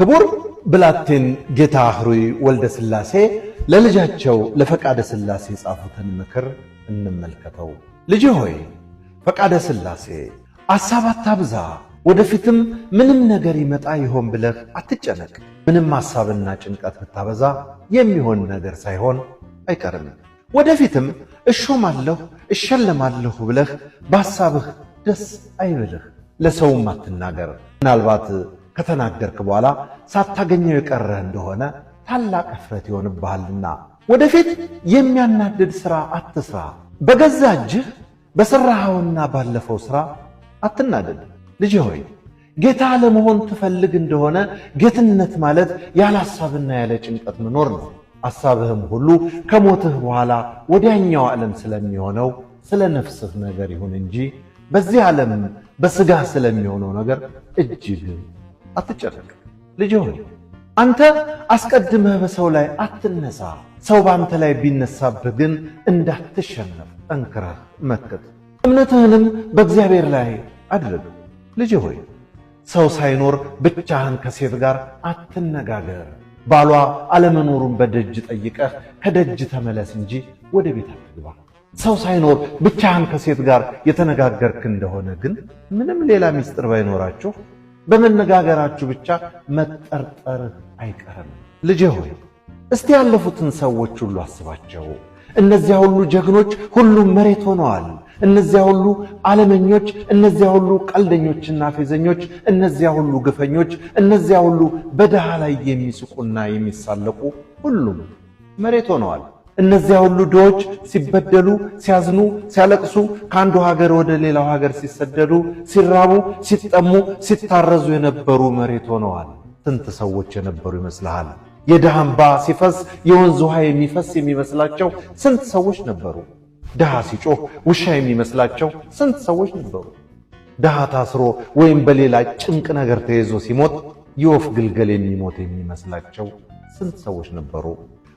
ክቡር ብላቴን ጌታ ህሩይ ወልደ ሥላሴ ለልጃቸው ለፈቃደ ሥላሴ ጻፉትን ምክር እንመልከተው። ልጅ ሆይ ፈቃደ ሥላሴ አሳብ አታብዛ፣ ወደፊትም ምንም ነገር ይመጣ ይሆን ብለህ አትጨነቅ። ምንም ሐሳብና ጭንቀት ብታበዛ የሚሆን ነገር ሳይሆን አይቀርም። ወደፊትም እሾማለሁ እሸለማለሁ ብለህ በሐሳብህ ደስ አይበልህ። ለሰውም አትናገር። ምናልባት ከተናገርክ በኋላ ሳታገኘው የቀረህ እንደሆነ ታላቅ እፍረት ይሆንብሃልና። ወደፊት የሚያናድድ ሥራ አትስራ። በገዛ እጅህ በሠራኸውና ባለፈው ሥራ አትናደድ። ልጅ ሆይ ጌታ ለመሆን ትፈልግ እንደሆነ ጌትነት ማለት ያለ ሐሳብና ያለ ጭንቀት መኖር ነው። ሐሳብህም ሁሉ ከሞትህ በኋላ ወዲያኛው ዓለም ስለሚሆነው ስለ ነፍስህ ነገር ይሁን እንጂ በዚህ ዓለም በሥጋህ ስለሚሆነው ነገር እጅግ አትጨነቅ። ልጅ ሆይ አንተ አስቀድመህ በሰው ላይ አትነሳ። ሰው በአንተ ላይ ቢነሳብህ ግን እንዳትሸነፍ ጠንክረህ መክት፣ እምነትህንም በእግዚአብሔር ላይ አድርግ። ልጅ ሆይ ሰው ሳይኖር ብቻህን ከሴት ጋር አትነጋገር። ባሏ አለመኖሩን በደጅ ጠይቀህ ከደጅ ተመለስ እንጂ ወደ ቤት አትግባ። ሰው ሳይኖር ብቻህን ከሴት ጋር የተነጋገርክ እንደሆነ ግን ምንም ሌላ ምስጢር ባይኖራችሁ በመነጋገራችሁ ብቻ መጠርጠርህ አይቀርም። ልጅ ሆይ እስቲ ያለፉትን ሰዎች ሁሉ አስባቸው። እነዚያ ሁሉ ጀግኖች ሁሉም መሬት ሆነዋል። እነዚያ ሁሉ ዓለመኞች፣ እነዚያ ሁሉ ቀልደኞችና ፌዘኞች፣ እነዚያ ሁሉ ግፈኞች፣ እነዚያ ሁሉ በድሃ ላይ የሚስቁና የሚሳለቁ ሁሉም መሬት ሆነዋል። እነዚያ ሁሉ ድሆች ሲበደሉ፣ ሲያዝኑ፣ ሲያለቅሱ፣ ከአንዱ ሀገር ወደ ሌላው ሀገር ሲሰደዱ፣ ሲራቡ፣ ሲጠሙ፣ ሲታረዙ የነበሩ መሬት ሆነዋል። ስንት ሰዎች የነበሩ ይመስልሃል? የድሃ እንባ ሲፈስ የወንዝ ውሃ የሚፈስ የሚመስላቸው ስንት ሰዎች ነበሩ? ድሃ ሲጮህ ውሻ የሚመስላቸው ስንት ሰዎች ነበሩ? ድሃ ታስሮ ወይም በሌላ ጭንቅ ነገር ተይዞ ሲሞት የወፍ ግልገል የሚሞት የሚመስላቸው ስንት ሰዎች ነበሩ?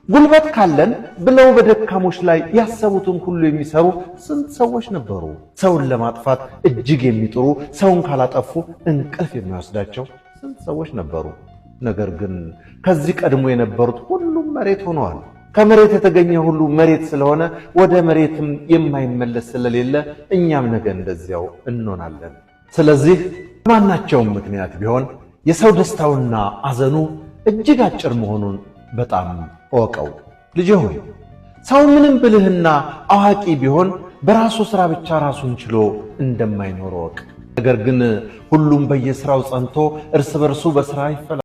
ጉልበት ካለን ብለው በደካሞች ላይ ያሰቡትን ሁሉ የሚሰሩ ስንት ሰዎች ነበሩ? ሰውን ለማጥፋት እጅግ የሚጥሩ ሰውን ካላጠፉ እንቅልፍ የሚወስዳቸው ስንት ሰዎች ነበሩ? ነገር ግን ከዚህ ቀድሞ የነበሩት ሁሉም መሬት ሆነዋል። ከመሬት የተገኘ ሁሉ መሬት ስለሆነ ወደ መሬትም የማይመለስ ስለሌለ እኛም ነገ እንደዚያው እንሆናለን። ስለዚህ በማናቸውም ምክንያት ቢሆን የሰው ደስታውና አዘኑ እጅግ አጭር መሆኑን በጣም እወቀው። ልጅ ሆይ ሰው ምንም ብልህና አዋቂ ቢሆን በራሱ ሥራ ብቻ ራሱን ችሎ እንደማይኖር እወቅ። ነገር ግን ሁሉም በየሥራው ጸንቶ እርስ በርሱ በሥራ ይፈላል።